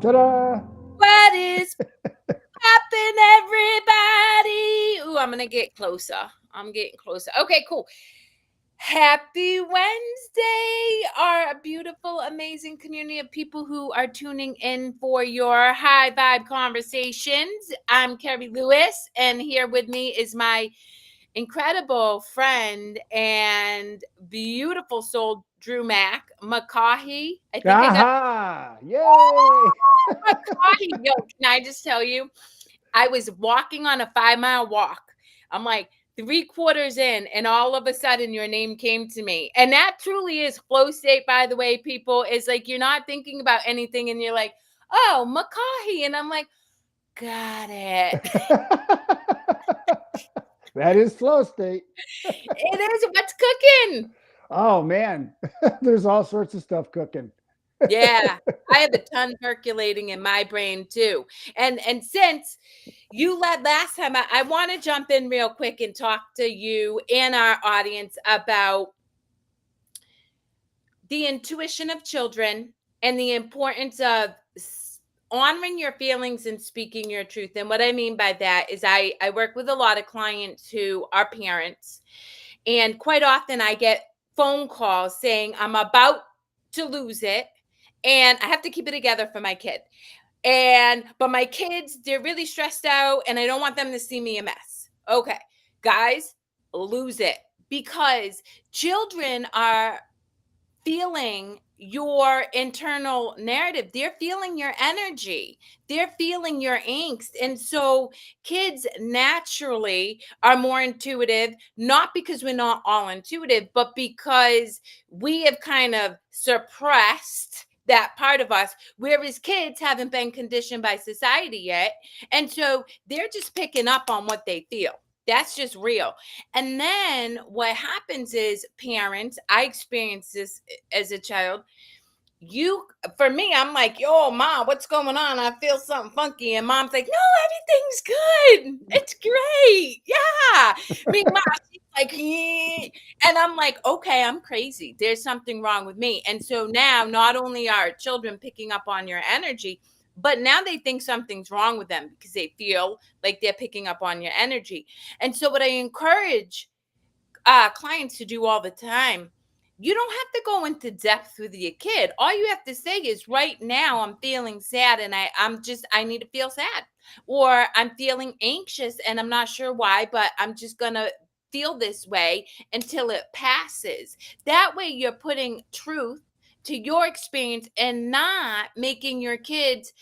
Ta-da! What is poppin', everybody? Ooh, I'm gonna get closer. I'm getting closer. Okay, cool. Happy Wednesday, our beautiful, amazing community of people who are tuning in for your high vibe conversations. I'm Kerri Lewis, and here with me is my incredible friend and beautiful soul, Drew McCaughey. I think I got Aha! Yay! McCaughey. Yo, can I just tell you? I was walking on a 5-mile walk. I'm like 3/4 in, and all of a sudden your name came to me. And that truly is flow state, by the way, people. It's like you're not thinking about anything and you're like, oh, McCaughey. And I'm like, got it. That is flow state. It is. What's cooking? Oh man, there's all sorts of stuff cooking. Yeah, I have a ton percolating in my brain too. And since you led last time, I want to jump in real quick and talk to you and our audience about the intuition of children and the importance of honoring your feelings and speaking your truth. And what I mean by that is I work with a lot of clients who are parents, and quite often I get phone calls saying I'm about to lose it and I have to keep it together for my kid. But my kids, they're really stressed out and I don't want them to see me a mess. Okay, guys, lose it, because children are feeling your internal narrative. They're feeling your energy. They're feeling your angst. And so kids naturally are more intuitive, not because we're not all intuitive, but because we have kind of suppressed that part of us, whereas kids haven't been conditioned by society yet. And so they're just picking up on what they feel. That's just real. And then what happens is, parents, I experienced this as a child. For me, I'm like, yo, mom, what's going on? I feel something funky. And mom's like, no, everything's good. It's great. Yeah. Meanwhile, she's like, and I'm like, okay, I'm crazy. There's something wrong with me. And so now not only are children picking up on your energy, but now they think something's wrong with them because they feel like they're picking up on your energy. And so what I encourage clients to do all the time, you don't have to go into depth with your kid. All you have to say is, right now I'm feeling sad and I need to feel sad, or I'm feeling anxious and I'm not sure why, but I'm just going to feel this way until it passes. That way you're putting truth to your experience and not making your kids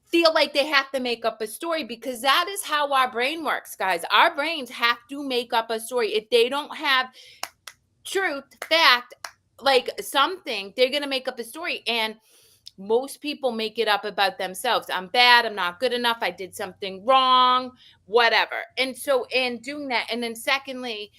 feel like they have to make up a story, because that is how our brain works, guys. Our brains have to make up a story. If they don't have truth, fact, like something, they're going to make up a story. And most people make it up about themselves. I'm bad. I'm not good enough. I did something wrong, whatever. And so in doing that, and then secondly,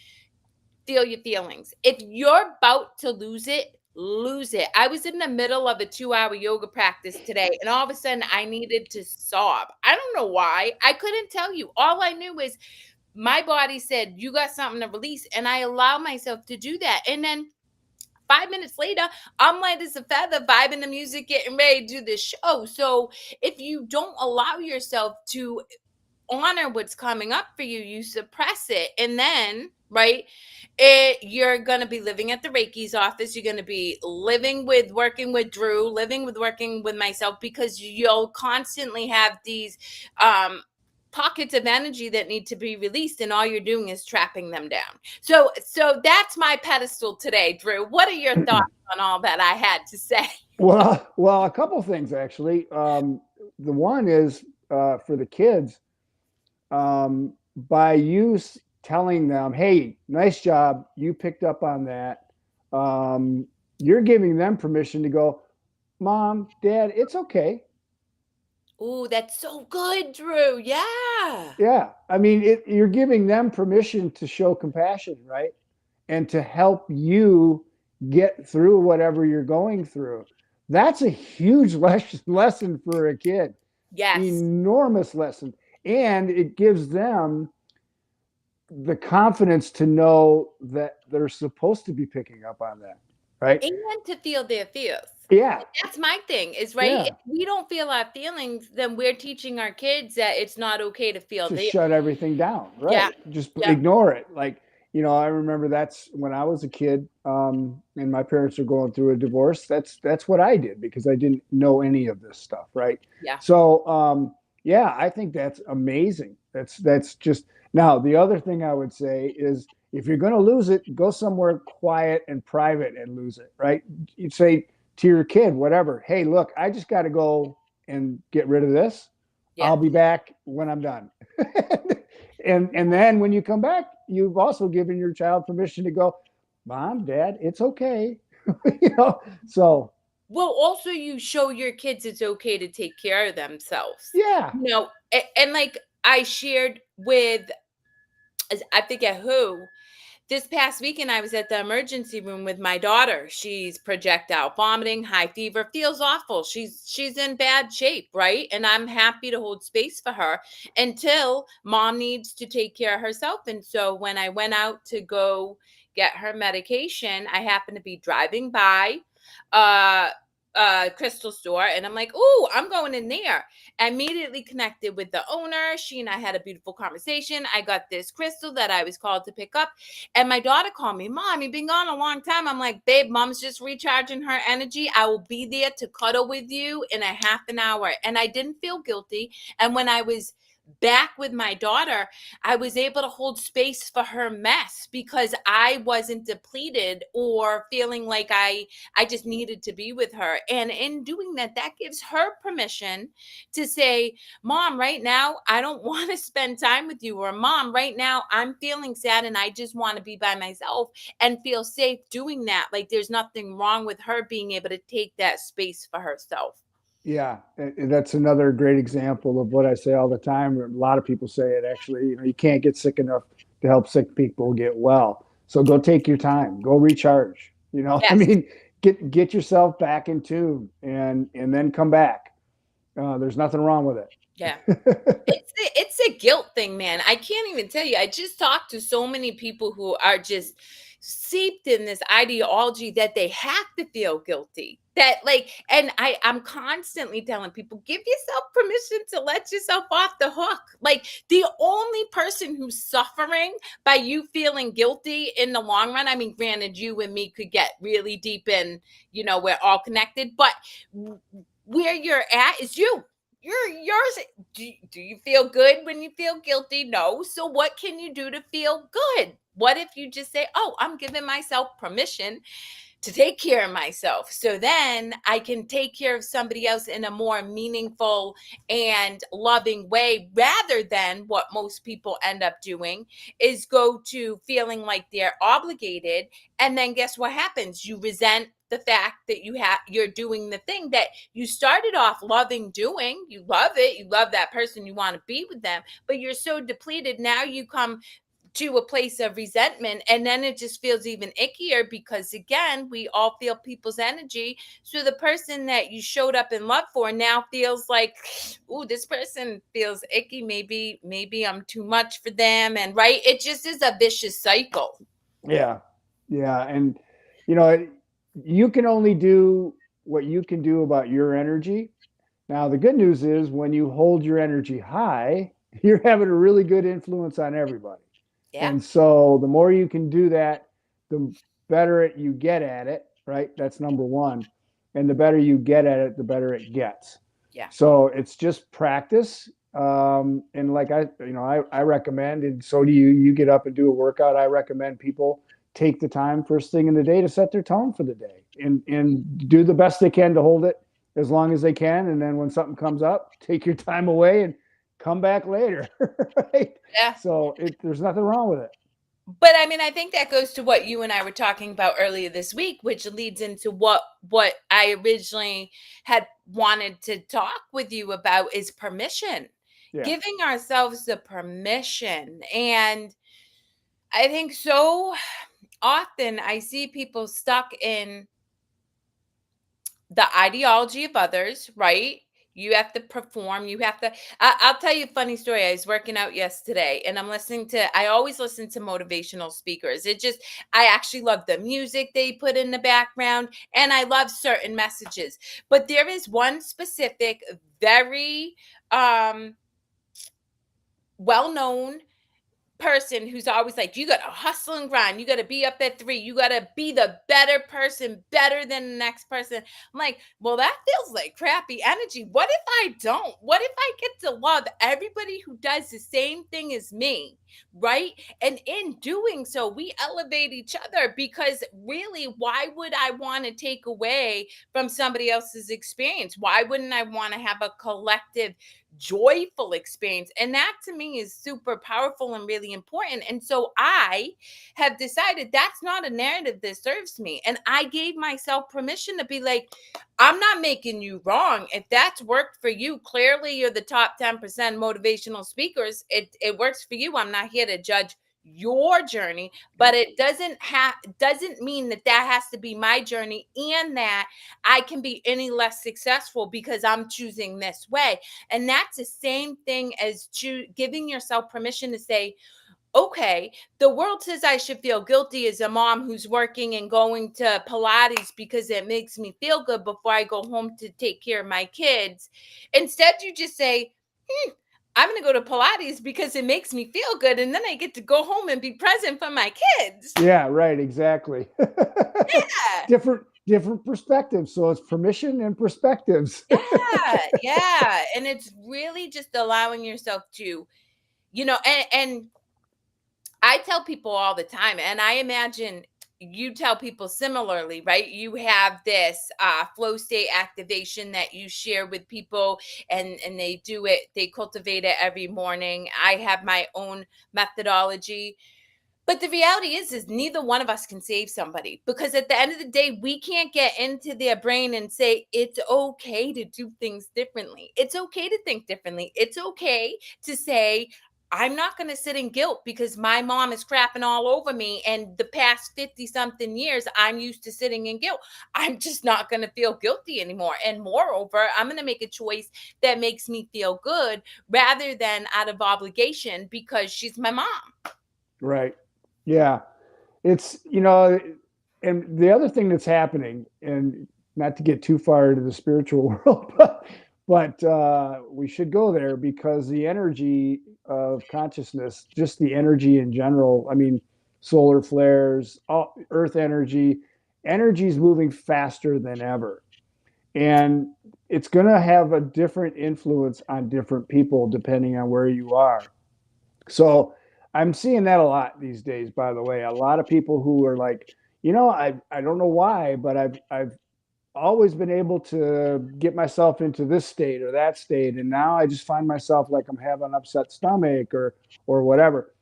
feel your feelings. If you're about to lose it, lose it. I was in the middle of a 2-hour yoga practice today, and all of a sudden I needed to sob. I don't know why. I couldn't tell you. All I knew was my body said, you got something to release. And I allowed myself to do that. And then 5 minutes later, I'm light as a feather, vibing the music, getting ready to do the show. So if you don't allow yourself to honor what's coming up for you, you suppress it. And then, right, you're going to be living at the Reiki's office. You're going to be working with Drew, working with myself, because you'll constantly have these pockets of energy that need to be released, and all you're doing is trapping them down. So that's my pedestal today, Drew. What are your thoughts on all that I had to say? Well, a couple things actually. The one is for the kids, by you telling them, "Hey, nice job, you picked up on that." You're giving them permission to go, "Mom, Dad, it's okay." Ooh, that's so good, Drew. Yeah. Yeah, I mean, you're giving them permission to show compassion, right? And to help you get through whatever you're going through. That's a huge lesson for a kid. Yes. Enormous lesson. And it gives them the confidence to know that they're supposed to be picking up on that, right? And to feel their fears. Yeah. That's my thing is, right? If Yeah. we don't feel our feelings, then we're teaching our kids that it's not okay to feel To the shut everything down, yeah, right? Just yeah, ignore it. Like, I remember that's when I was a kid, and my parents were going through a divorce. That's what I did because I didn't know any of this stuff, right? yeah, So, yeah, I think that's amazing. That's just now the other thing I would say is if you're going to lose it, go somewhere quiet and private and lose it, right? You'd say to your kid, whatever, hey, look, I just got to go and get rid of this. yeah. I'll be back when I'm done. And then when you come back, you've also given your child permission to go, Mom, Dad, it's okay. you know, so Well, also you show your kids it's okay to take care of themselves. yeah, And like I shared with I forget who. This past weekend, I was at the emergency room with my daughter. She's projectile vomiting, high fever, feels awful. She's in bad shape, right? And I'm happy to hold space for her until mom needs to take care of herself. And so when I went out to go get her medication, I happened to be driving by uh crystal store and I'm like, "Oh, I'm going in there." I immediately connected with the owner. She and I had a beautiful conversation. I got this crystal that I was called to pick up. And my daughter called me, Mom, you've been gone a long time. I'm like, babe, mom's just recharging her energy. I will be there to cuddle with you in a half an hour. And I didn't feel guilty. And when I was back with my daughter, I was able to hold space for her mess because I wasn't depleted or feeling like I just needed to be with her. And in doing that, that gives her permission to say, Mom, right now, I don't want to spend time with you. Or Mom, right now, I'm feeling sad and I just want to be by myself and feel safe doing that. Like there's nothing wrong with her being able to take that space for herself. yeah, that's another great example of what I say all the time. A lot of people say it actually. You can't get sick enough to help sick people get well. So go take your time, go recharge. I Yes. mean, get yourself back in tune, and then come back. There's nothing wrong with Yeah. it. It's a guilt thing, man. I can't even tell you. I just talked to so many people who are just seeped in this ideology that they have to feel guilty. That like, and I'm constantly telling people, give yourself permission to let yourself off the hook. Like the only person who's suffering by you feeling guilty in the long run. I mean, granted, you and me could get really deep in, we're all connected, but where you're at is you. You're yours. Do you feel good when you feel guilty? No. So what can you do to feel good? What if you just say, "Oh, I'm giving myself permission to take care of myself so then I can take care of somebody else in a more meaningful and loving way rather than what most people end up doing is go to feeling like they're obligated and then guess what happens you resent the fact that you're doing the thing that you started off loving doing. You love it, you love that person, you want to be with them, but you're so depleted now you come to a place of resentment and then it just feels even ickier because again we all feel people's energy, so the person that you showed up in love for now feels like, oh, this person feels icky, maybe I'm too much for them, and right, it just is a vicious cycle. Yeah. Yeah. And, you know, you can only do what you can do about your energy. Now, the good news is when you hold your energy high, you're having a really good influence on everybody. Yeah, And so the more you can do that, the better you get at it, right? That's number one. And the better you get at it, the better it gets. yeah, So it's just practice. And like I recommend, and so do you. You get up and do a workout. I recommend people take the time first thing in the day to set their tone for the day, and do the best they can to hold it as long as they can. And then when something comes up, take your time away and come back later. Right? yeah. So there's nothing wrong with it. But I mean, I think that goes to what you and I were talking about earlier this week, which leads into what I originally had wanted to talk with you about is permission. Yeah. Giving ourselves the permission. And I think so often I see people stuck in the ideology of others, right? You have to perform. You have to. I'll tell you a funny story. I was working out yesterday, and I always listen to motivational speakers. I actually love the music they put in the background, and I love certain messages. But there is one specific, very well known person who's always like, you got to hustle and grind. You got to be up at 3. You got to be the better person, better than the next person. I'm like, well, that feels like crappy energy. What if I don't? What if I get to love everybody who does the same thing as me? Right. And in doing so, we elevate each other, because really, why would I want to take away from somebody else's experience? Why wouldn't I want to have a collective joyful experience? And that to me is super powerful and really important. And so I have decided that's not a narrative that serves me. And I gave myself permission to be like, I'm not making you wrong. If that's worked for you, clearly you're the top 10% motivational speakers. It works for you. I'm not here to judge your journey, but it doesn't mean that has to be my journey, and that I can be any less successful because I'm choosing this way. And that's the same thing as giving yourself permission to say, okay, the world says I should feel guilty as a mom who's working and going to Pilates because it makes me feel good before I go home to take care of my kids. Instead, you just say, I'm going to go to Pilates because it makes me feel good. And then I get to go home and be present for my kids. Yeah, right. Exactly. Yeah. different perspectives. So it's permission and perspectives. Yeah. Yeah. And it's really just allowing yourself to, and I tell people all the time, and I imagine you tell people similarly, right? You have this flow state activation that you share with people, and they cultivate it every morning. I have my own methodology. But the reality is neither one of us can save somebody, because at the end of the day, we can't get into their brain and say, it's okay to do things differently. It's okay to think differently. It's okay to say, I'm not going to sit in guilt because my mom is crapping all over me. And the past 50 something years, I'm used to sitting in guilt. I'm just not going to feel guilty anymore. And moreover, I'm going to make a choice that makes me feel good rather than out of obligation because she's my mom. Right. Yeah. It's, and the other thing that's happening, and not to get too far into the spiritual world, but we should go there, because the energy of consciousness, just the energy in general, I mean, solar flares, earth energy is moving faster than ever. And it's going to have a different influence on different people depending on where you are. So I'm seeing that a lot these days, by the way. A lot of people who are like, I don't know why, but I've always been able to get myself into this state or that state. And now I just find myself like I'm having an upset stomach or whatever.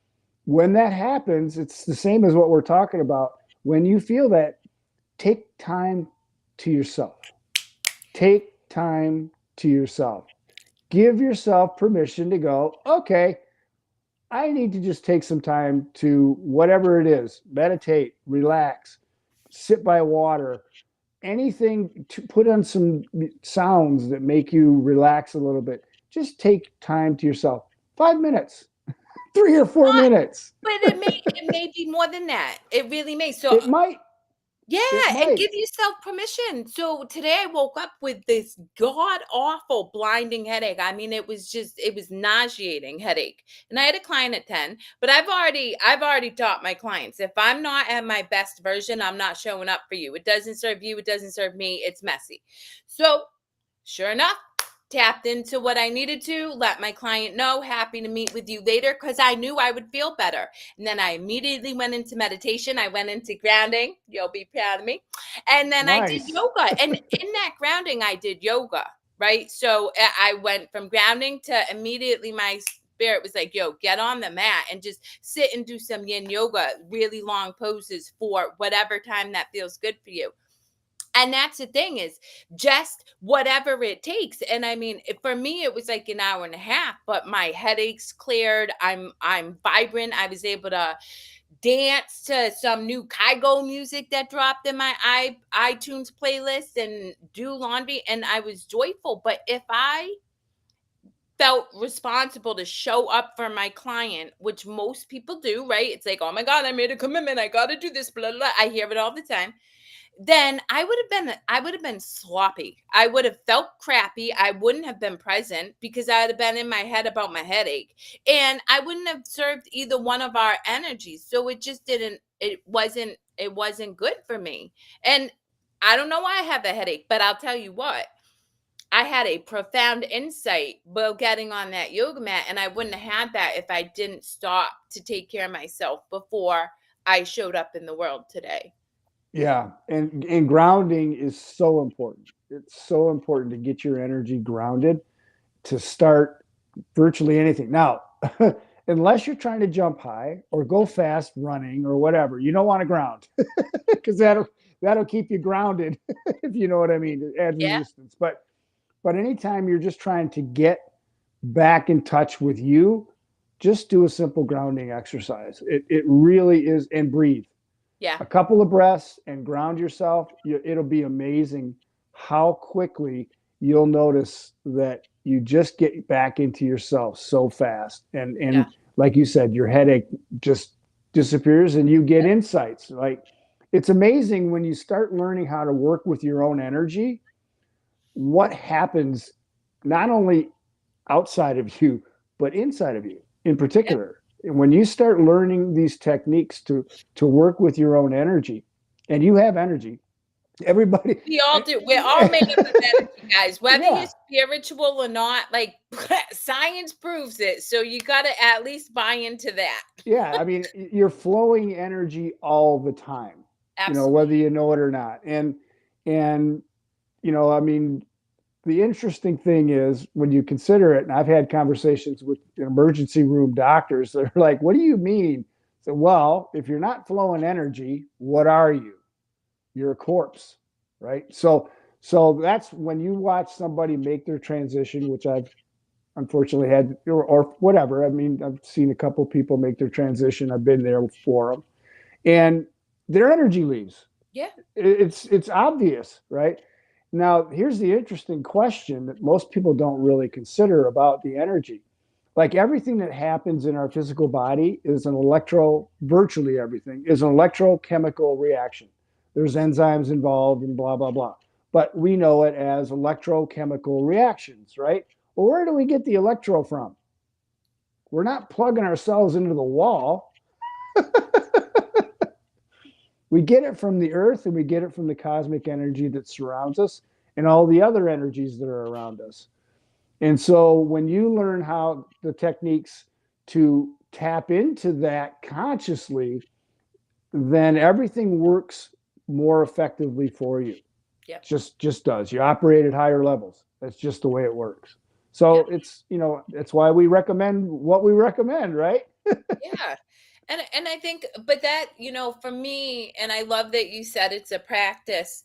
When that happens, it's the same as what we're talking about. When you feel that, take time to yourself. Take time to yourself. Give yourself permission to go, okay, I need to just take some time to whatever it is, meditate, relax, sit by water, anything, to put on some sounds that make you relax a little bit. Just take time to yourself. 5 minutes, 3 or 4 minutes. But it may be more than that. It really may. So It might. yeah, It and might. give yourself permission. So today I woke up with this god awful blinding headache. I mean, it was nauseating headache. And I had a client at 10, but I've already taught my clients, if I'm not at my best version, I'm not showing up for you. It doesn't serve you, it doesn't serve me. It's messy. So sure enough, tapped into what I needed to, let my client know, happy to meet with you later, because I knew I would feel better. And then I immediately went into meditation. I went into grounding. You'll be proud of me. And then I did Nice. yoga. And in that grounding, I did yoga, right? So I went from grounding to immediately my spirit was like, yo, get on the mat and just sit and do some yin yoga, really long poses for whatever time that feels good for you. And that's the thing, is just whatever it takes. And I mean, for me, it was like an hour and a half, but my headaches cleared. I'm vibrant. I was able to dance to some new Kygo music that dropped in my iTunes playlist and do laundry, and I was joyful. But if I felt responsible to show up for my client, which most people do, right? It's like, oh my God, I made a commitment. I got to do this, blah, blah. I hear it all the time. Then I would have been sloppy. I would have felt crappy. I wouldn't have been present because I would have been in my head about my headache. And I wouldn't have served either one of our energies. So it wasn't good for me. And I don't know why I have a headache, but I'll tell you what, I had a profound insight while getting on that yoga mat, and I wouldn't have had that if I didn't stop to take care of myself before I showed up in the world today. Yeah, and grounding is so important. It's so important to get your energy grounded to start virtually anything. Now, unless you're trying to jump high or go fast running or whatever, you don't want to ground because that'll keep you grounded if you know what I mean. Add Yeah, resistance. But anytime you're just trying to get back in touch with you, just do a simple grounding exercise. It really is, and breathe yeah, a couple of breaths and ground yourself. It'll be amazing how quickly you'll notice that you just get back into yourself so fast. And yeah, like you said, your headache just disappears and you get yeah, insights. Like it's amazing when you start learning how to work with your own energy, what happens not only outside of you, but inside of you in yeah. particular. And when you start learning these techniques to work with your own energy, and you have energy, everybody, We all do. We're all made up of energy, guys. Whether you're yeah, spiritual or not, like science proves it. So you got to at least buy into that. yeah. I mean, you're flowing energy all the time, whether Absolutely. you know it or not. And I mean, the interesting thing is when you consider it, and I've had conversations with emergency room doctors, they're like, what do you mean? So, well, if you're not flowing energy, what are you? You're a corpse, right? So that's when you watch somebody make their transition, which I've unfortunately had, or whatever. I mean, I've seen a couple people make their transition. I've been there for them, and their energy leaves. Yeah. It's obvious, right? Now, here's the interesting question that most people don't really consider about the energy. Like everything that happens in our physical body is virtually everything is an electrochemical reaction. There's enzymes involved and blah, blah, blah. But we know it as electrochemical reactions, right? Well, where do we get the electro from? We're not plugging ourselves into the wall. We get it from the earth and we get it from the cosmic energy that surrounds us and all the other energies that are around us. And so when you learn how the techniques to tap into that consciously, then everything works more effectively for you. Yep. Just does. You operate at higher levels. That's just the way it works. Yep. So that's why we recommend what we recommend, right? Yeah. And I think, but that, for me, and I love that you said it's a practice.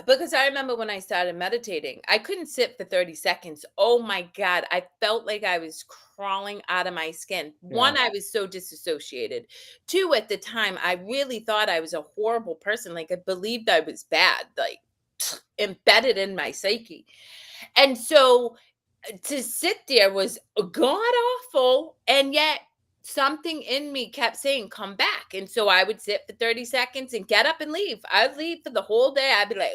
Because I remember when I started meditating, I couldn't sit for 30 seconds. Oh my God. I felt like I was crawling out of my skin. Yeah. One, I was so disassociated. Two, at the time, I really thought I was a horrible person. Like I believed I was bad, like embedded in my psyche. And so to sit there was god awful, and yet something in me kept saying come back. And so I would sit for 30 seconds and get up and leave. I'd leave for the whole day. I'd be like,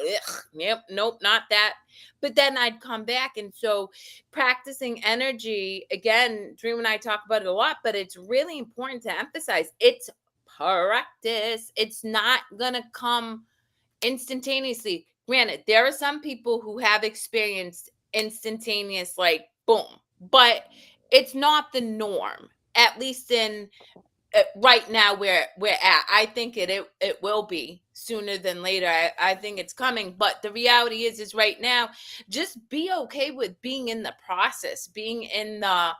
yep, nope, not that. But then I'd come back. And so practicing energy, again, Dream and I talk about it a lot, but it's really important to emphasize it's practice. It's not gonna come instantaneously. Granted, there are some people who have experienced instantaneous, like boom, but it's not the norm. At least in right now where we're at, I think it will be sooner than later. I think it's coming, but the reality is right now, just be okay with being in the process, being in the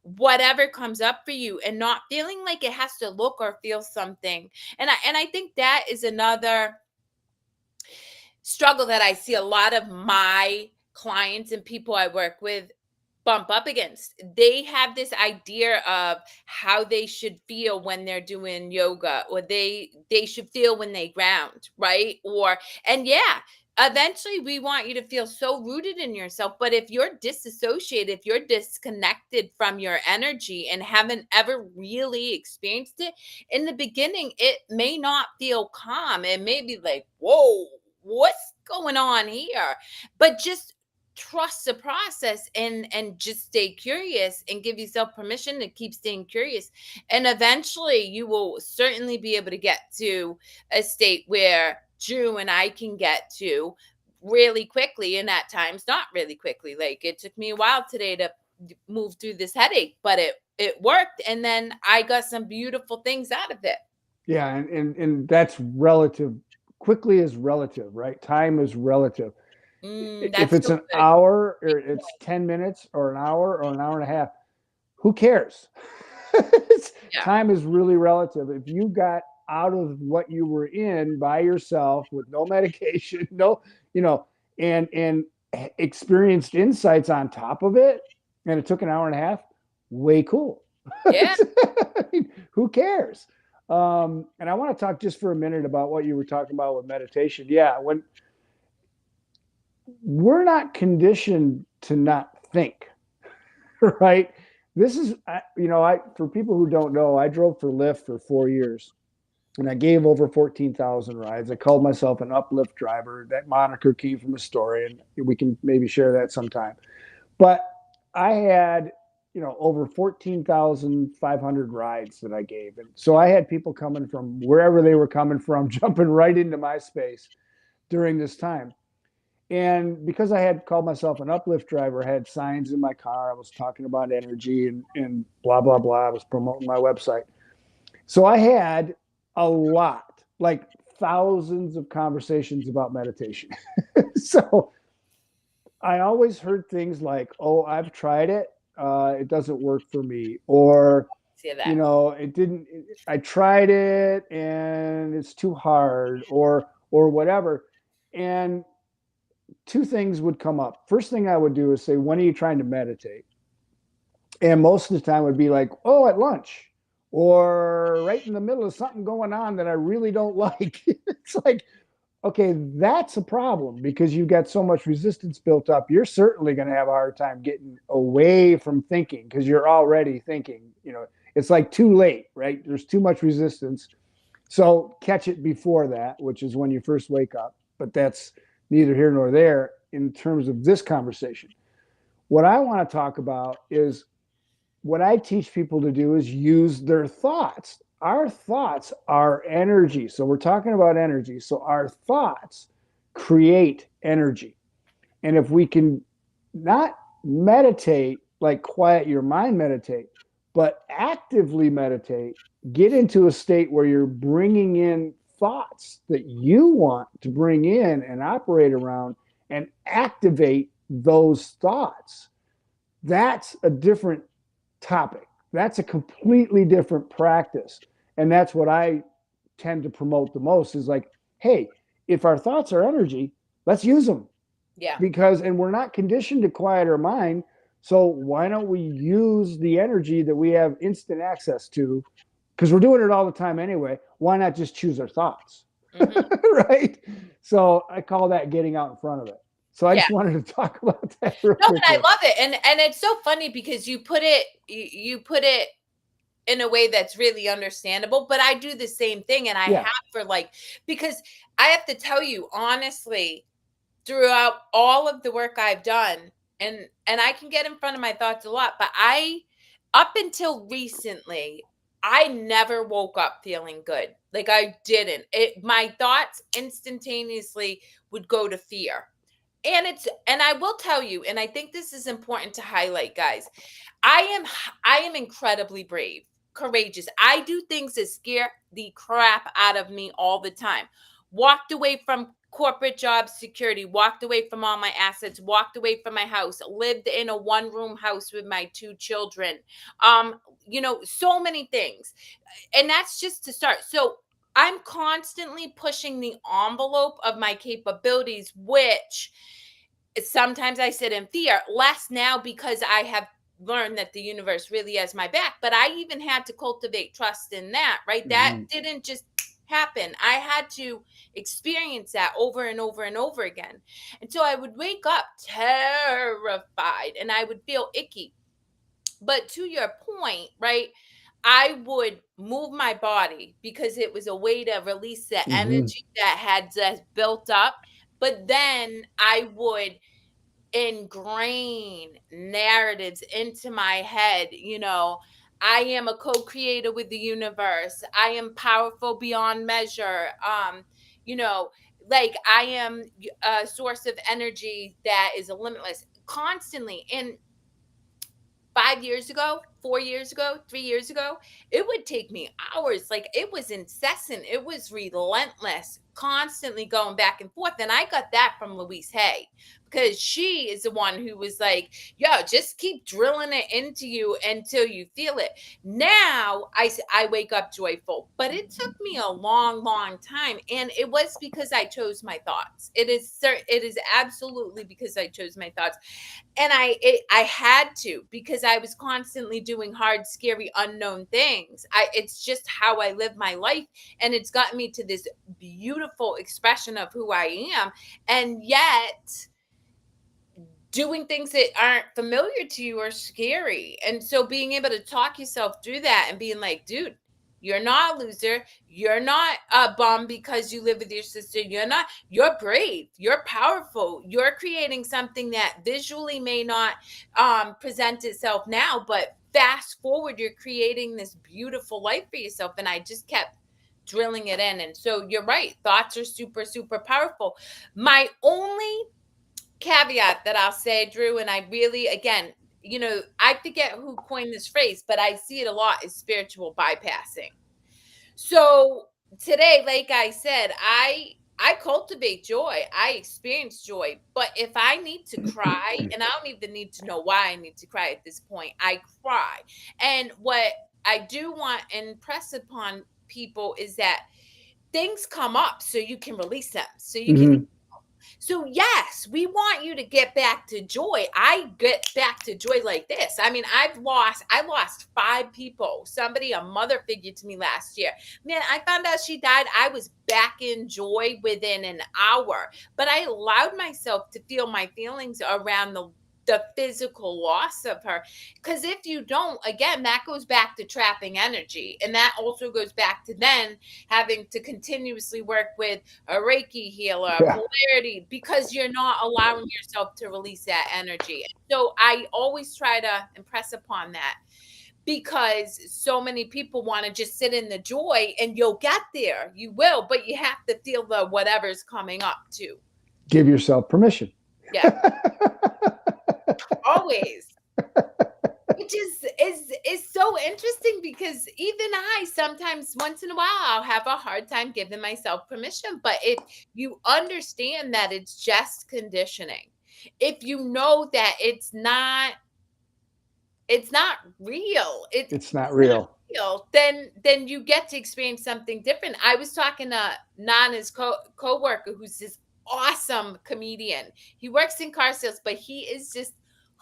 whatever comes up for you, and not feeling like it has to look or feel something. And I think that is another struggle that I see a lot of my clients and people I work with bump up against. They have this idea of how they should feel when they're doing yoga, or they should feel when they ground, right? Or and yeah, eventually we want you to feel so rooted in yourself, but if you're disassociated, if you're disconnected from your energy and haven't ever really experienced it in the beginning, it may not feel calm. It may be like, whoa, what's going on here? But just trust the process and just stay curious and give yourself permission to keep staying curious, and eventually you will certainly be able to get to a state where Drew and I can get to really quickly, and at times not really quickly. Like, it took me a while today to move through this headache, but it worked, and then I got some beautiful things out of it. Yeah, and that's relative. Quickly is relative, right? Time is relative. If That's it's so an good. hour or it's 10 minutes or an hour and a half, who cares? Yeah. Time is really relative. If you got out of what you were in by yourself with no medication, no, you know, and experienced insights on top of it, and it took an hour and a half, way cool. Yeah. I mean, who cares? And I want to talk just for a minute about what you were talking about with meditation. Yeah, when we're not conditioned to not think, right? This is, I for people who don't know, I drove for Lyft for 4 years, and I gave over 14,000 rides. I called myself an uplift driver. That moniker came from a story, and we can maybe share that sometime. But I had, over 14,500 rides that I gave. And so I had people coming from wherever they were coming from, jumping right into my space during this time. And because I had called myself an uplift driver, I had signs in my car. I was talking about energy and blah, blah, blah. I was promoting my website. So I had a lot, like thousands of conversations about meditation. So I always heard things like, oh, I've tried it. It doesn't work for me. Or, See that. it didn't, I tried it and it's too hard, or whatever. And two things would come up. First thing I would do is say, when are you trying to meditate? And most of the time would be like, oh, at lunch, or right in the middle of something going on that I really don't like. It's like, okay, that's a problem because you've got so much resistance built up. You're certainly going to have a hard time getting away from thinking because you're already thinking. It's like too late, right? There's too much resistance. So catch it before that, which is when you first wake up. But that's neither here nor there in terms of this conversation. What I want to talk about is what I teach people to do is use their thoughts. Our thoughts are energy. So we're talking about energy. So our thoughts create energy. And if we can not meditate, like quiet your mind, meditate, but actively meditate, get into a state where you're bringing in thoughts that you want to bring in and operate around and activate those thoughts. That's a different topic. That's a completely different practice. And that's what I tend to promote the most is like, hey, if our thoughts are energy, let's use them. Yeah. And we're not conditioned to quiet our mind. So why don't we use the energy that we have instant access to? Because we're doing it all the time anyway. Why not just choose our thoughts? Mm-hmm. Right. So I call that getting out in front of it. So I just wanted to talk about that real quick. But I love it. And it's so funny because you put it in a way that's really understandable, but I do the same thing, and I have for because I have to tell you honestly, throughout all of the work I've done, and I can get in front of my thoughts a lot, but up until recently, I never woke up feeling good. Like, I didn't. My thoughts instantaneously would go to fear. And I will tell you, and I think this is important to highlight, guys. I am incredibly brave, courageous. I do things that scare the crap out of me all the time. Walked away from corporate job security, walked away from all my assets, walked away from my house, lived in a one-room house with my two children. So many things. And that's just to start. So I'm constantly pushing the envelope of my capabilities, which sometimes I sit in fear, less now because I have learned that the universe really has my back. But I even had to cultivate trust in that, right? That Mhm. didn't just happen. I had to experience that over and over and over again. And so I would wake up terrified and I would feel icky. But to your point, right? I would move my body because it was a way to release the Mhm. energy that had just built up. But then I would ingrain narratives into my head. I am a co-creator with the universe. I am powerful beyond measure. You know, like I am a source of energy that is limitless constantly. And 5 years ago, 4 years ago, 3 years ago, it would take me hours. Like it was incessant, it was relentless, constantly going back and forth. And I got that from Louise Hay because she is the one who was like, yo, just keep drilling it into you until you feel it. Now I wake up joyful, but it took me a long, long time. And it was because I chose my thoughts. It is absolutely because I chose my thoughts. And I had to, because I was constantly doing hard, scary, unknown things. It's just how I live my life, and it's gotten me to this beautiful expression of who I am. And yet doing things that aren't familiar to you are scary. And so being able to talk yourself through that and being like, dude, you're not a loser. You're not a bum because you live with your sister. You're brave. You're powerful. You're creating something that visually may not present itself now, but fast forward, you're creating this beautiful life for yourself. And I just kept drilling it in. And so you're right. Thoughts are super, super powerful. My only caveat that I'll say, Drew, and I really, again, I forget who coined this phrase, but I see it a lot, is spiritual bypassing. So today, like I said, I cultivate joy. I experience joy. But if I need to cry, and I don't even need to know why I need to cry at this point, I cry. And what I do want and impress upon people is that things come up so you can release them. So you can. Mhm. So yes, we want you to get back to joy. I get back to joy like this. I mean, I lost 5 people. Somebody, a mother figure to me last year. Man, I found out she died. I was back in joy within an hour. But I allowed myself to feel my feelings around the physical loss of her. Because if you don't, again, that goes back to trapping energy. And that also goes back to then having to continuously work with a Reiki healer, a Yeah. polarity, because you're not allowing yourself to release that energy. So I always try to impress upon that, because so many people want to just sit in the joy, and you'll get there. You will, but you have to feel the whatever's coming up too. Give yourself permission. Yeah, always. Which is so interesting, because even I sometimes, once in a while, I'll have a hard time giving myself permission. But if you understand that it's just conditioning, if you know that it's not real, It's not it's not real. real, then you get to experience something different. I was talking to Nana's co-worker, who's this awesome comedian. He works in car sales, but he is just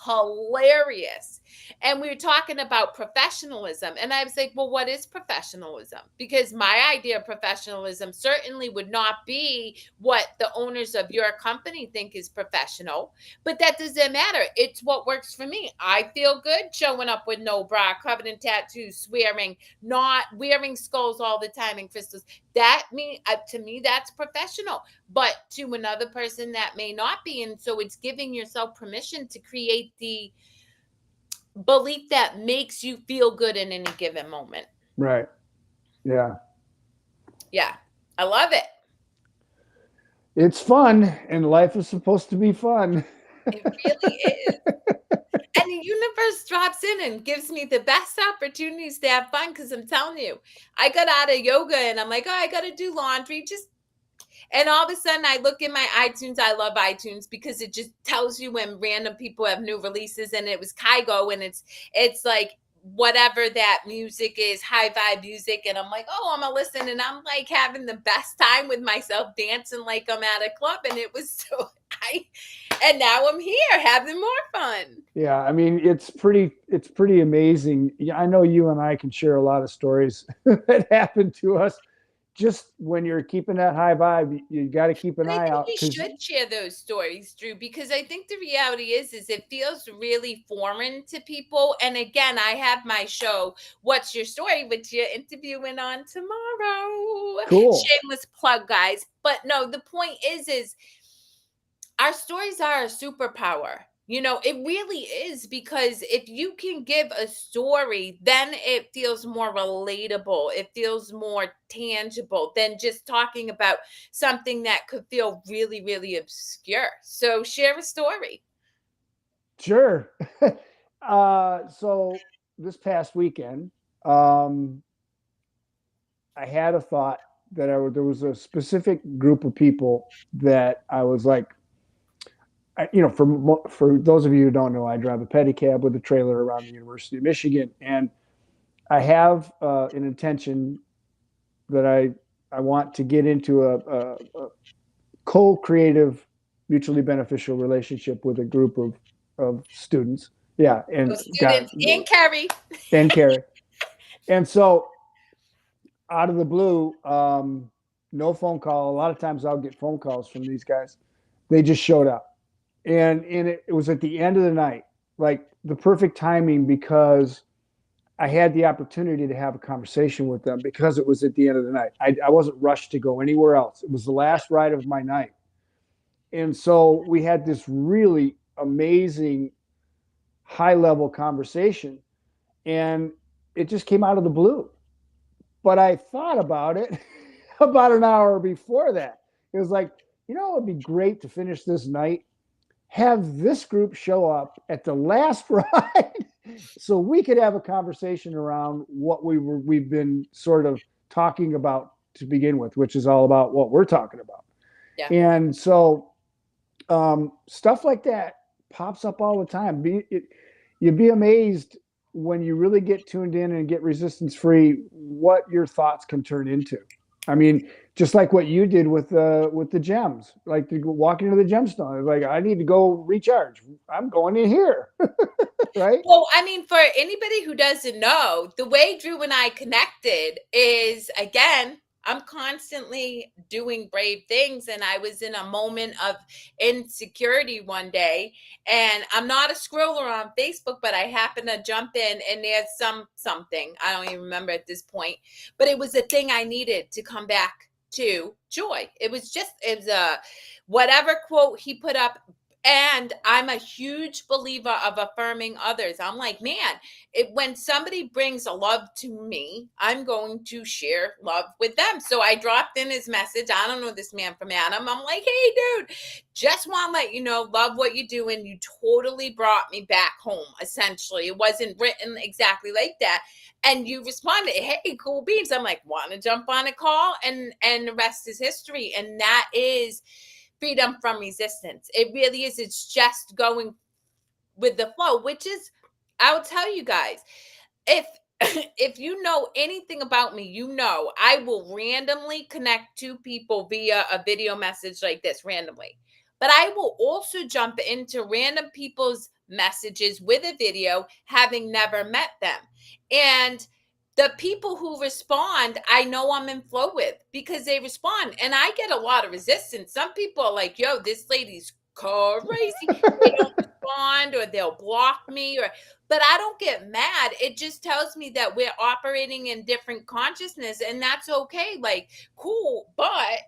hilarious. And we were talking about professionalism. And I was like, well, what is professionalism? Because my idea of professionalism certainly would not be what the owners of your company think is professional. But that doesn't matter. It's what works for me. I feel good showing up with no bra, covered in tattoos, swearing, not wearing skulls all the time and crystals. To me, that's professional. But to another person, that may not be. And so it's giving yourself permission to create the belief that makes you feel good in any given moment. Right. Yeah. Yeah, I love it. It's fun, and life is supposed to be fun. It really is. And the universe drops in and gives me the best opportunities to have fun, because I'm telling you, I got out of yoga and I'm like, oh, I got to do laundry. And all of a sudden, I look in my iTunes. I love iTunes because it just tells you when random people have new releases. And it was Kygo, and it's like whatever that music is, high vibe music. And I'm like, oh, I'm gonna listen, and I'm like having the best time with myself, dancing like I'm at a club. And it was so I And now I'm here having more fun. Yeah, I mean, it's pretty amazing. Yeah, I know you and I can share a lot of stories that happened to us. Just when you're keeping that high vibe, you got to keep an But I eye think out we because should share those stories, Drew, because I think the reality is it feels really foreign to people. And again, I have my show, What's Your Story, which you're interviewing on tomorrow. cool. Shameless plug, guys. But no, the point is our stories are a superpower. You know, it really is, because if you can give a story, then it feels more relatable. It feels more tangible than just talking about something that could feel really, really obscure. So share a story. Sure. So this past weekend, um, I had a thought that there was a specific group of people that I was like, for those of you who don't know, I drive a pedicab with a trailer around the University of Michigan, and I have an intention that I want to get into a co-creative, mutually beneficial relationship with a group of students. Yeah, So and got students and Kerri. and Kerri. And so out of the blue, no phone call. A lot of times I'll get phone calls from these guys. They just showed up. And it was at the end of the night, like the perfect timing, because I had the opportunity to have a conversation with them because it was at the end of the night. I wasn't rushed to go anywhere else. It was the last ride of my night. And so we had this really amazing high level conversation, and it just came out of the blue. But I thought about it about an hour before that. It was like, it would be great to finish this night, have this group show up at the last ride so we could have a conversation around what we've been sort of talking about to begin with, which is all about what we're talking about. Yeah. And so stuff like that pops up all the time. You'd be amazed when you really get tuned in and get resistance free what your thoughts can turn into. I mean, just like what you did with the gems, like walking into the gemstone, like I need to go recharge. I'm going in here, right? Well, I mean, for anybody who doesn't know, the way Drew and I connected is, again, I'm constantly doing brave things. And I was in a moment of insecurity one day. And I'm not a scroller on Facebook, but I happened to jump in and there's something. I don't even remember at this point. But it was a thing I needed to come back to joy. It was a whatever quote he put up. And I'm a huge believer of affirming others. I'm like, man, when somebody brings a love to me, I'm going to share love with them. So I dropped in his message. I don't know this man from Adam. I'm like, hey, dude, just want to let you know, love what you do. And you totally brought me back home, essentially. It wasn't written exactly like that. And you responded, hey, cool beans. I'm like, want to jump on a call? And the rest is history. And that is freedom from resistance. It really is. It's just going with the flow, which is, I'll tell you guys, if if you know anything about me, I will randomly connect two people via a video message like this randomly. But I will also jump into random people's messages with a video having never met them. And the people who respond, I know I'm in flow with because they respond. And I get a lot of resistance. Some people are like, yo, this lady's crazy. They don't respond or they'll block me, but I don't get mad. It just tells me that we're operating in different consciousness, and that's okay. Like, cool. But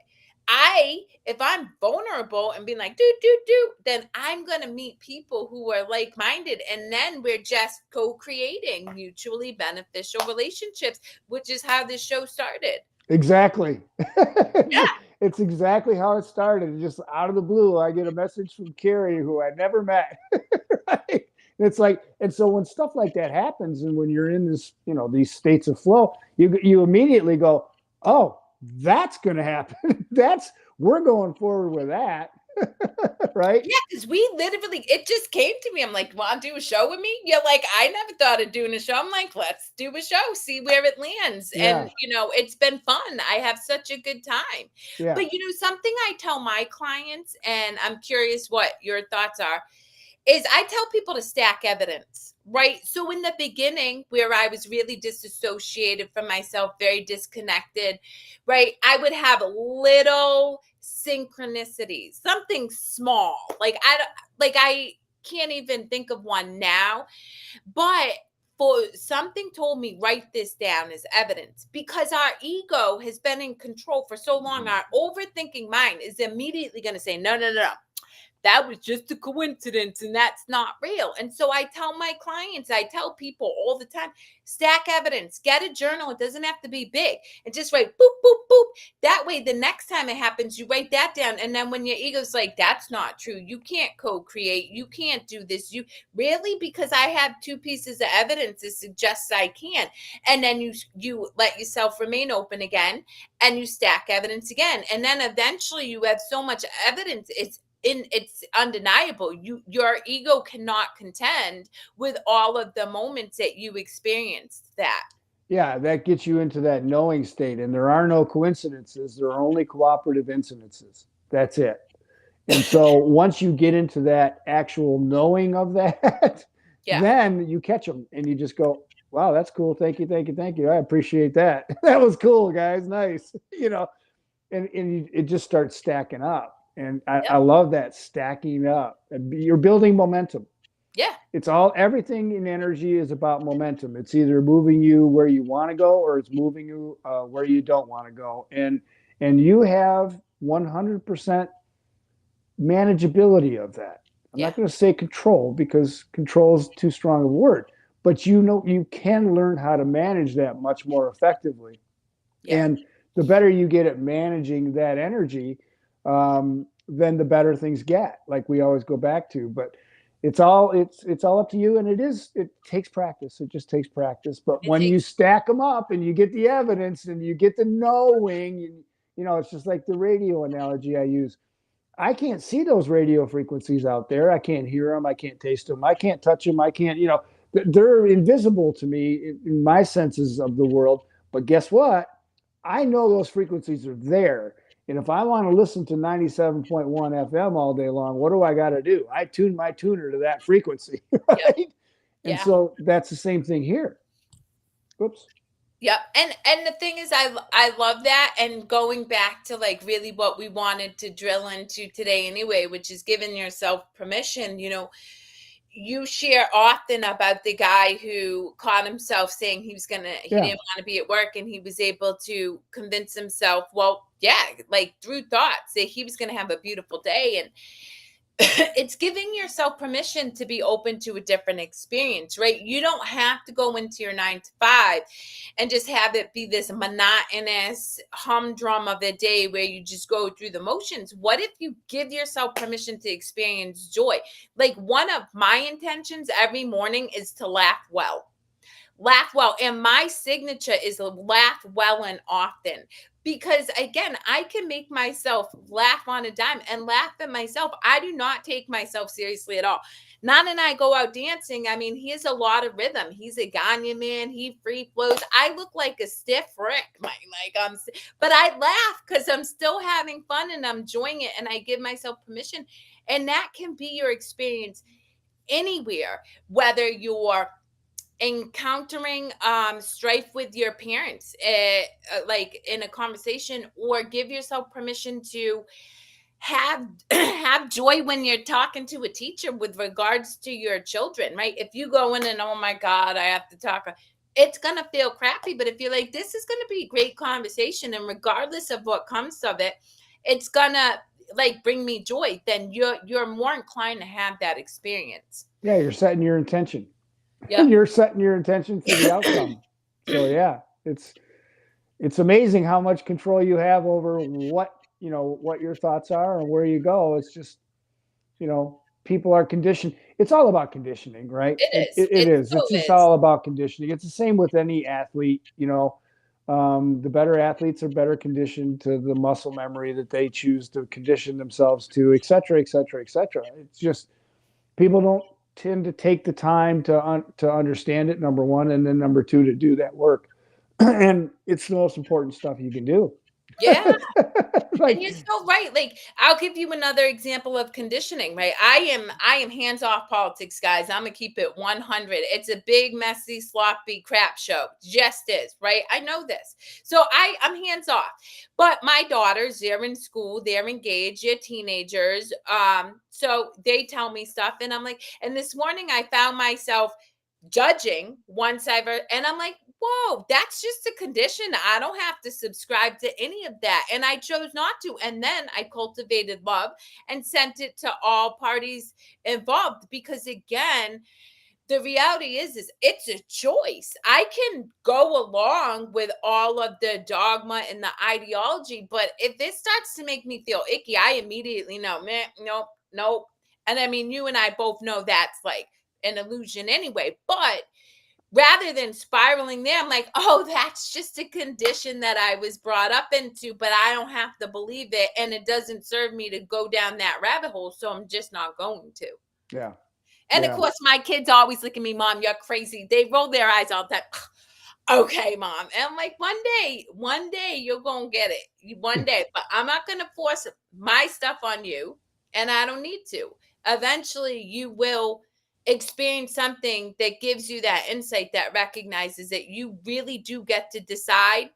if I'm vulnerable and being like, do, then I'm going to meet people who are like minded. And then we're just co creating mutually beneficial relationships, which is how this show started. Exactly. Yeah. It's exactly how it started. Just out of the blue, I get a message from Kerri, who I never met. Right? It's like, and so when stuff like that happens, and when you're in this, these states of flow, you immediately go, oh, that's going to happen. We're going forward with that. Right? Yeah, because we literally, it just came to me. I'm like, want to do a show with me? You're like, I never thought of doing a show. I'm like, let's do a show, see where it lands. And, Yeah. it's been fun. I have such a good time. Yeah. But, something I tell my clients, and I'm curious what your thoughts are, is I tell people to stack evidence, right? So in the beginning, where I was really disassociated from myself, very disconnected, right? I would have little synchronicities, something small. I can't even think of one now, but for something told me write this down as evidence, because our ego has been in control for so long. Our overthinking mind is immediately going to say, no, no, no, no, that was just a coincidence and that's not real. And so I tell my clients, I tell people all the time, stack evidence, get a journal. It doesn't have to be big, and just write boop, boop, boop. That way, the next time it happens, you write that down. And then when your ego's like, that's not true, you can't co-create, you can't do this, you really, because I have two pieces of evidence that suggests I can. And then you let yourself remain open again, and you stack evidence again. And then eventually you have so much evidence, it's undeniable. Your ego cannot contend with all of the moments that you experienced that. Yeah, that gets you into that knowing state. And there are no coincidences, there are only cooperative incidences. That's it. And so once you get into that actual knowing of that, Yeah. then you catch them and you just go, wow, that's cool. Thank you, thank you, thank you. I appreciate that. That was cool, guys. Nice. It just starts stacking up. And I Yep. love that stacking up. You're building momentum. Yeah. Everything in energy is about momentum. It's either moving you where you want to go, or it's moving you where you don't want to go. And you have 100% manageability of that. I'm Yeah. not going to say control, because control is too strong a word, but you can learn how to manage that much more effectively. Yeah. And the better you get at managing that energy, then the better things get. Like we always go back to, but it's all up to you, and it takes practice. It just takes practice. But It when you takes stack them up and you get the evidence and you get the knowing, it's just like the radio analogy I use. I can't see those radio frequencies out there. I can't hear them. I can't taste them. I can't touch them. I can't, they're invisible to me in my senses of the world. But guess what? I know those frequencies are there. And if I want to listen to 97.1 FM all day long, what do I got to do? I tune my tuner to that frequency, Yep. right? And Yeah. so that's the same thing here. Whoops. Yep. And the thing is, I love that. And going back to like really what we wanted to drill into today anyway, which is giving yourself permission. You share often about the guy who caught himself saying he Yeah. didn't want to be at work, and he was able to convince himself, well, yeah, like through thoughts, that he was going to have a beautiful day. And it's giving yourself permission to be open to a different experience, right? You don't have to go into your 9 to 5 and just have it be this monotonous humdrum of a day where you just go through the motions. What if you give yourself permission to experience joy? Like, one of my intentions every morning is to laugh well. Laugh well. And my signature is laugh well and often. Because again, I can make myself laugh on a dime and laugh at myself. I do not take myself seriously at all. Nan and I go out dancing. I mean, he has a lot of rhythm. He's a Ganya man. He free flows. I look like a stiff Rick. But I laugh because I'm still having fun and I'm enjoying it, and I give myself permission. And that can be your experience anywhere, whether you're encountering strife with your parents, like in a conversation, or give yourself permission to have have joy when you're talking to a teacher with regards to your children, right? If you go in and, oh my god, I have to talk, it's gonna feel crappy. But if you're like, this is gonna be a great conversation, and regardless of what comes of it, it's gonna like bring me joy, then you're more inclined to have that experience. Yeah, you're setting your intention. Yep. You're setting your intention for the outcome. So yeah, it's amazing how much control you have over what your thoughts are and where you go. It's just, people are conditioned. It's all about conditioning, right? It It, is. it, it It is. so It's just is. all about conditioning. It's the same with any athlete. The better athletes are better conditioned to the muscle memory that they choose to condition themselves to, et cetera, et cetera, et cetera. It's just people don't tend to take the time to understand it. Number one, and then number two, to do that work. And it's the most important stuff you can do. Yeah. And Like, you're so right. Like, I'll give you another example of conditioning, right? I am hands off politics, guys. I'm gonna keep it 100. It's a big, messy, sloppy crap show. Just is, right? I know this. So I'm hands off. But my daughters, they're in school, they're engaged, they're teenagers. So they tell me stuff, and I'm like, and this morning I found myself judging once and I'm like, whoa, that's just a condition. I don't have to subscribe to any of that. And I chose not to. And then I cultivated love and sent it to all parties involved because, again, the reality is it's a choice. I can go along with all of the dogma and the ideology, but if it starts to make me feel icky, I immediately know, man, nope, nope. And I mean, you and I both know that's like an illusion anyway. But rather than spiraling there, I'm like, oh, that's just a condition that I was brought up into, but I don't have to believe it. And it doesn't serve me to go down that rabbit hole. So I'm just not going to. yeah, And of yeah, course, my kids always look at me, Mom, you're crazy. They roll their eyes all the time. Okay, Mom. And I'm like, one day you're going to get it. One day. But I'm not going to force my stuff on you. And I don't need to. Eventually, you will experience something that gives you that insight that recognizes that you really do get to decide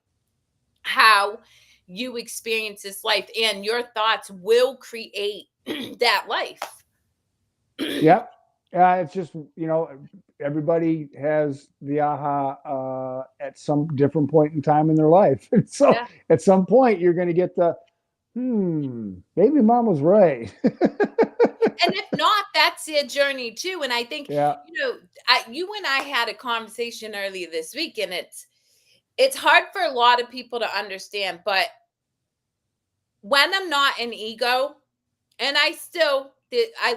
how you experience this life. And your thoughts will create that life. yeah. It's just, everybody has the aha at some different point in time in their life. And so Yeah. at some point, you're going to get the, maybe mom was right. And if not, that's their journey too. And I think, Yeah, you and I had a conversation earlier this week, and it's hard for a lot of people to understand. But when I'm not an ego, and I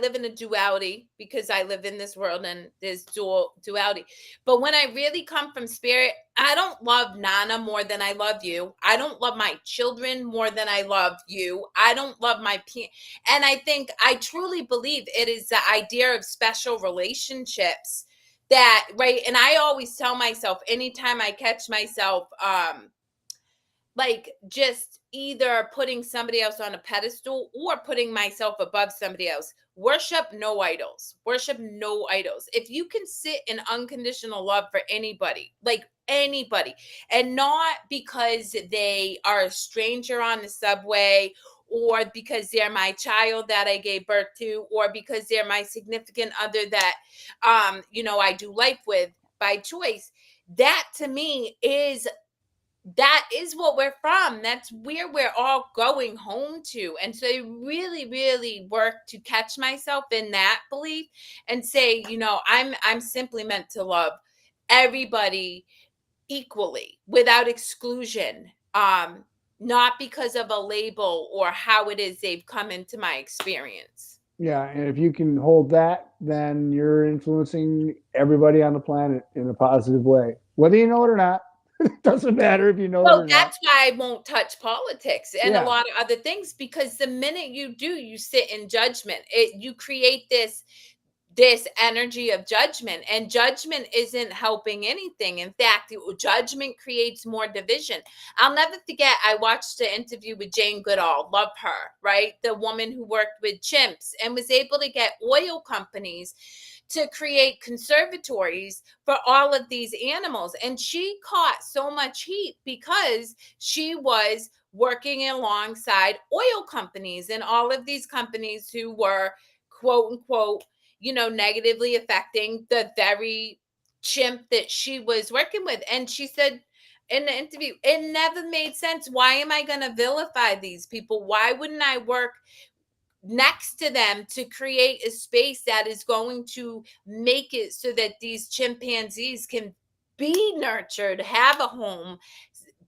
live in a duality because I live in this world and there's duality. But when I really come from spirit, I don't love Nana more than I love you. I don't love my children more than I love you. I don't love and I think I truly believe it is the idea of special relationships that, right? And I always tell myself anytime I catch myself like just either putting somebody else on a pedestal or putting myself above somebody else. Worship no idols. Worship no idols. If you can sit in unconditional love for anybody, like anybody, and not because they are a stranger on the subway or because they're my child that I gave birth to or because they're my significant other that I do life with by choice, that to me is what we're from. That's where we're all going home to. And so I really, really work to catch myself in that belief and say, I'm simply meant to love everybody equally without exclusion. Not because of a label or how it is they've come into my experience. yeah. And if you can hold that, then you're influencing everybody on the planet in a positive way, whether you know it or not. It doesn't matter if you know it Well, or not. that's why I won't touch politics and a Yeah, lot of other things because the minute you do, you sit in judgment. You create this energy of judgment, and judgment isn't helping anything. In fact, judgment creates more division. I'll never forget, I watched an interview with Jane Goodall, love her, right? The woman who worked with chimps and was able to get oil companies to create conservatories for all of these animals. And she caught so much heat because she was working alongside oil companies and all of these companies who were quote unquote negatively affecting the very chimp that she was working with. And she said in the interview, it never made sense. Why am I going to vilify these people? Why wouldn't I work next to them to create a space that is going to make it so that these chimpanzees can be nurtured, have a home,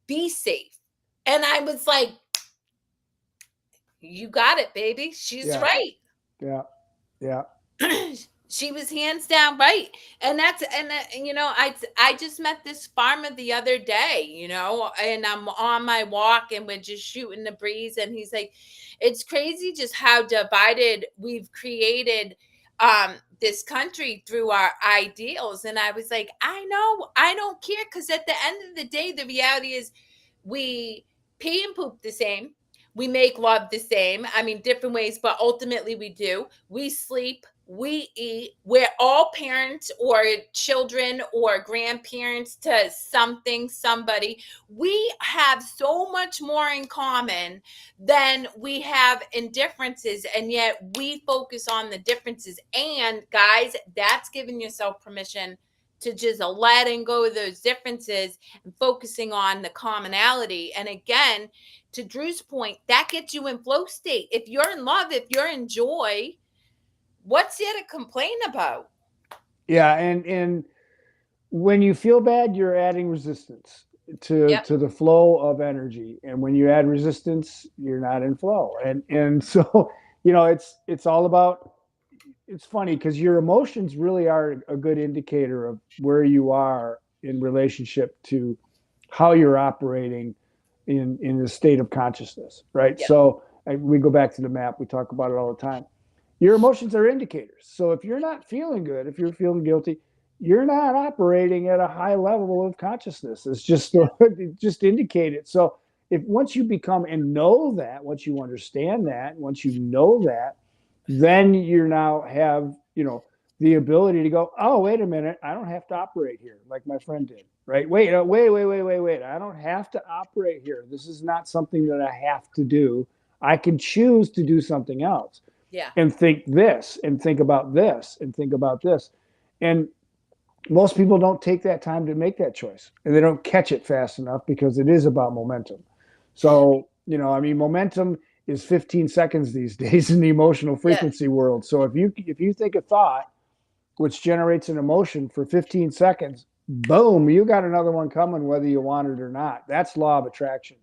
be safe? And I was like, you got it, baby. She's yeah, right. yeah, yeah. She was hands down right. And that's, and I just met this farmer the other day, and I'm on my walk and we're just shooting the breeze, and he's like, it's crazy just how divided we've created this country through our ideals. And I was like, I know, I don't care, because at the end of the day, the reality is we pee and poop the same. We make love the same. I mean, different ways, but ultimately we do. We sleep, we eat. We're all parents or children or grandparents to something, somebody. We have so much more in common than we have in differences. And yet we focus on the differences. And guys, that's giving yourself permission to just letting go of those differences and focusing on the commonality. And again, to Drew's point, that gets you in flow state. If you're in love, if you're in joy, what's there to complain about? Yeah, and when you feel bad, you're adding resistance Yep. to the flow of energy, and when you add resistance, you're not in flow. And so it's all about. It's funny because your emotions really are a good indicator of where you are in relationship to how you're operating in the state of consciousness, right? Yep. So we go back to the map. We talk about it all the time. Your emotions are indicators. So if you're not feeling good, if you're feeling guilty, you're not operating at a high level of consciousness. It's just Yep. just indicate it. So if once you become and know that, once you understand that, once you know that, then you now have the ability to go, oh, wait a minute, I don't have to operate here like my friend did, right? Wait, I don't have to operate here. This is not something that I have to do. I can choose to do something else Yeah. and think this and think about this and think about this. And most people don't take that time to make that choice, and they don't catch it fast enough because it is about momentum. So, I mean, momentum is 15 seconds these days in the emotional Yeah. frequency world. So if you think a thought which generates an emotion for 15 seconds, boom, you got another one coming whether you want it or not. That's law of attraction.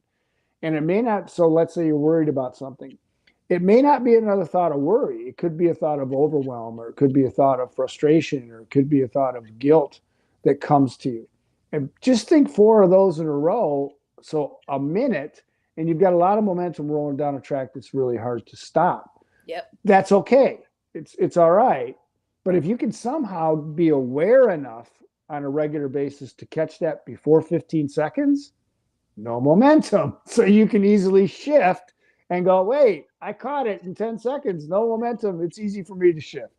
And it may not, so let's say you're worried about something. It may not be another thought of worry. It could be a thought of overwhelm, or it could be a thought of frustration, or it could be a thought of guilt that comes to you. And just think four of those in a row. So a minute, and you've got a lot of momentum rolling down a track that's really hard to stop. Yep. That's okay. It's all right. But if you can somehow be aware enough on a regular basis to catch that before 15 seconds, no momentum. So you can easily shift and go, wait, I caught it in 10 seconds, no momentum. It's easy for me to shift.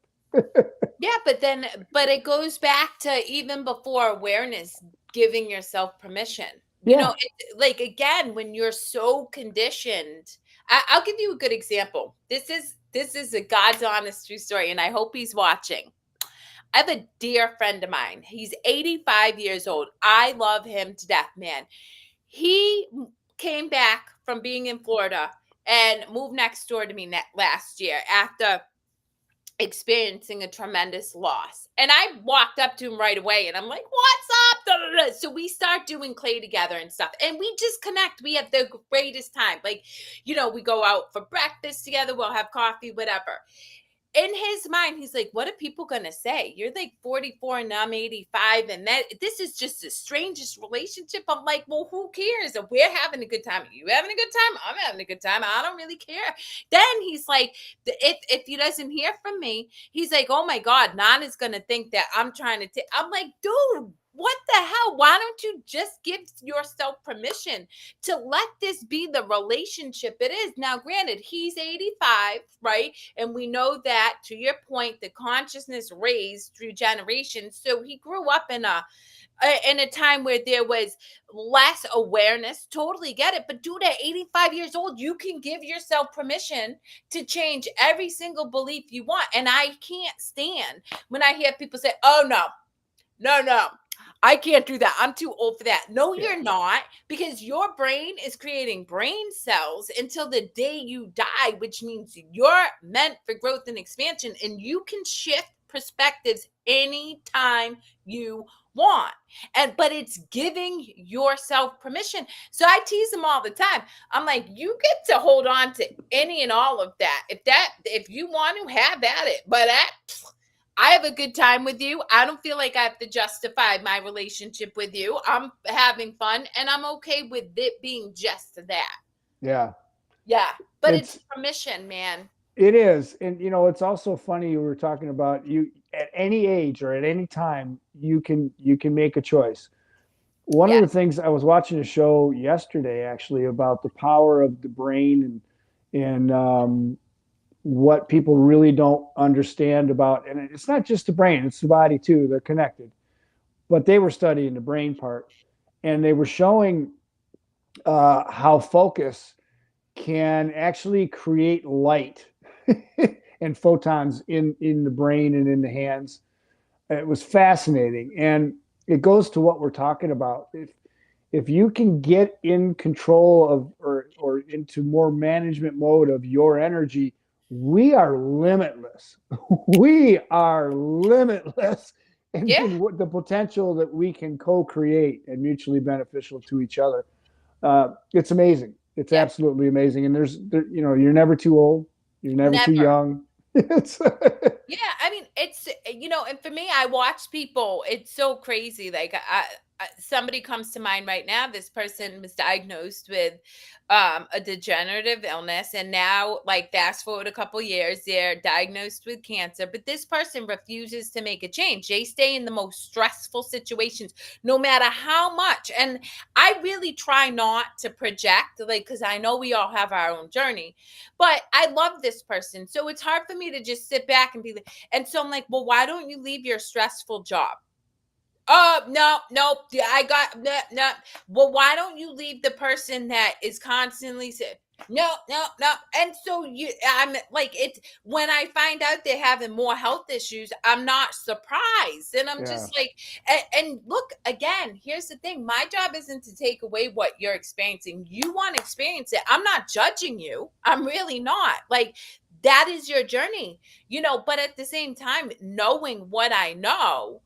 Yeah, but it goes back to even before awareness, giving yourself permission. Yeah. Like, again, when you're so conditioned, I'll give you a good example. This is a God's honest true story, and I hope he's watching. I have a dear friend of mine. He's 85 years old. I love him to death, man. He came back from being in Florida and moved next door to me last year after experiencing a tremendous loss. And I walked up to him right away and I'm like, what's up? Da, da, da. So we start doing clay together and stuff. And we just connect. We have the greatest time. Like, we go out for breakfast together, we'll have coffee, whatever. In his mind, he's like, what are people gonna say? You're like 44 and I'm 85, and this is just the strangest relationship. I'm like, well, who cares? If we're having a good time, you having a good time, I'm having a good time. I don't really care. Then he's like, if he doesn't hear from me, he's like, oh my God, Nana's gonna think that I'm trying to take. I'm like, dude, what the hell? Why don't you just give yourself permission to let this be the relationship it is? Now, granted, he's 85, right? And we know that, to your point, the consciousness raised through generations. So he grew up in a time where there was less awareness. Totally get it. But dude, at 85 years old, you can give yourself permission to change every single belief you want. And I can't stand when I hear people say, oh no, no, I can't do that. I'm too old for that. No, Yeah. you're not, because your brain is creating brain cells until the day you die, which means you're meant for growth and expansion, and you can shift perspectives anytime you want. But it's giving yourself permission. So I tease them all the time. I'm like, you get to hold on to any and all of that. If you want to have at it, but I have a good time with you. I don't feel like I have to justify my relationship with you. I'm having fun and I'm okay with it being just that. Yeah. Yeah. But it's It's permission, man. it is. And it's also funny we were talking about you at any age or at any time you can make a choice. One of Yeah. the things I was watching a show yesterday actually about the power of the brain and what people really don't understand about, and it's not just the brain, it's the body too. They're connected. But they were studying the brain part, and they were showing how focus can actually create light and photons in the brain and in the hands. It was fascinating, and it goes to what we're talking about. If you can get in control of or into more management mode of your energy, we are limitless. We are limitless Yeah. in what the potential that we can co-create and mutually beneficial to each other. It's amazing. It's Yeah. absolutely amazing. And you're never too old. You're never too Never. young. It's Yeah, I mean, it's and for me, I watch people. It's so crazy. Like, somebody comes to mind right now. This person was diagnosed with a degenerative illness, and now, like, fast forward a couple years, they're diagnosed with cancer. But this person refuses to make a change. They stay in the most stressful situations, no matter how much. And I really try not to project, like, because I know we all have our own journey. But I love this person. So it's hard for me to just sit back and be like, and so I'm like, well, why don't you leave your stressful job? Oh, no, no, yeah, I got no, no. Well, why don't you leave the person that is constantly saying, no, no, no? And so I'm like, it's when I find out they're having more health issues, I'm not surprised. And I'm yeah, just like, and look, again, here's the thing, my job isn't to take away what you're experiencing. You want to experience it. I'm not judging you. I'm really not. Like, that is your journey, but at the same time, knowing what I know,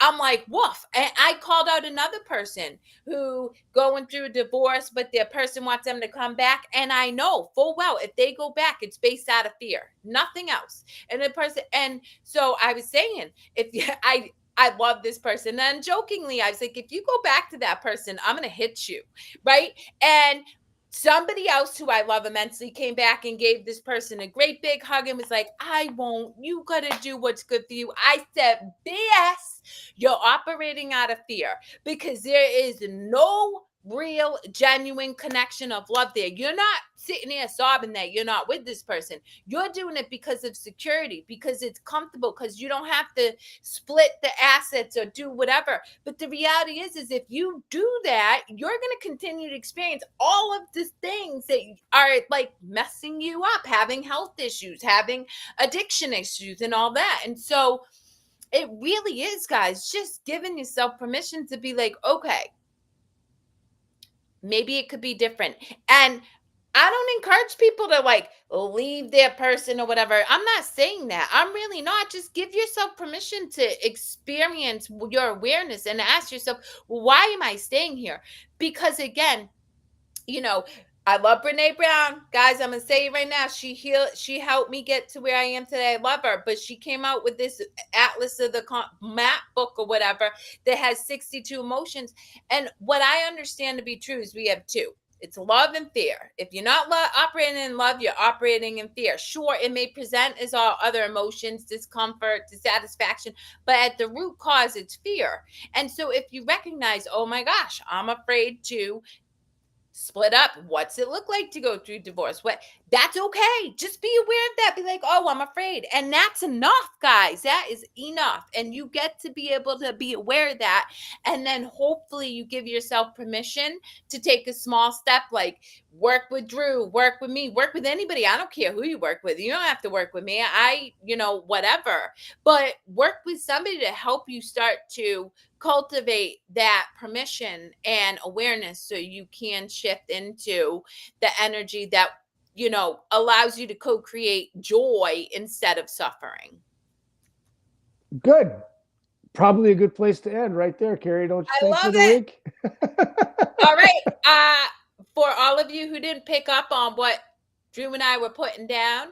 I'm like, woof. And I called out another person who going through a divorce, but their person wants them to come back. And I know full well if they go back, it's based out of fear, nothing else. And the person, and so I was saying, if I love this person. And jokingly, I was like, if you go back to that person, I'm gonna hit you. Right. And somebody else who I love immensely came back and gave this person a great big hug and was like, I won't, you gotta do what's good for you. I said, BS, you're operating out of fear because there is no real genuine connection of love there. You're not sitting there sobbing that you're not with this person. You're doing it because of security, because it's comfortable, because you don't have to split the assets or do whatever. But the reality is if you do that, you're going to continue to experience all of these things that are like messing you up, having health issues, having addiction issues, and all that. And so it really is, guys, just giving yourself permission to be like, okay, maybe it could be different. And I don't encourage people to like leave their person or whatever. I'm not saying that. I'm really not. Just give yourself permission to experience your awareness and ask yourself, well, why am I staying here? Because again, you know, I love Brene Brown. Guys, I'm gonna say it right now. She helped me get to where I am today. I love her. But she came out with this Atlas of the Map book or whatever that has 62 emotions. And what I understand to be true is we have two. It's love and fear. If you're not operating in love, you're operating in fear. Sure, it may present as all other emotions, discomfort, dissatisfaction, but at the root cause, it's fear. And so if you recognize, oh my gosh, I'm afraid to split up, what's it look like to go through divorce, what, that's okay, just be aware of that, be like, oh, I'm afraid, and that's enough, guys, that is enough. And you get to be able to be aware of that, and then hopefully you give yourself permission to take a small step, like work with Drew, work with me, work with anybody. I don't care who you work with, you don't have to work with me, whatever, but work with somebody to help you start to cultivate that permission and awareness so you can shift into the energy that allows you to co-create joy instead of suffering. good. Probably a good place to end right there, Kerri. Don't you I think, for love the it. week? All right, for all of you who didn't pick up on what Drew and I were putting down,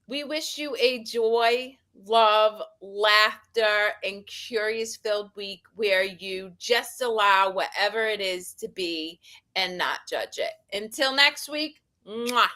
We wish you a joy, love, laughter, and curious filled week where you just allow whatever it is to be and not judge it. Until next week, mwah.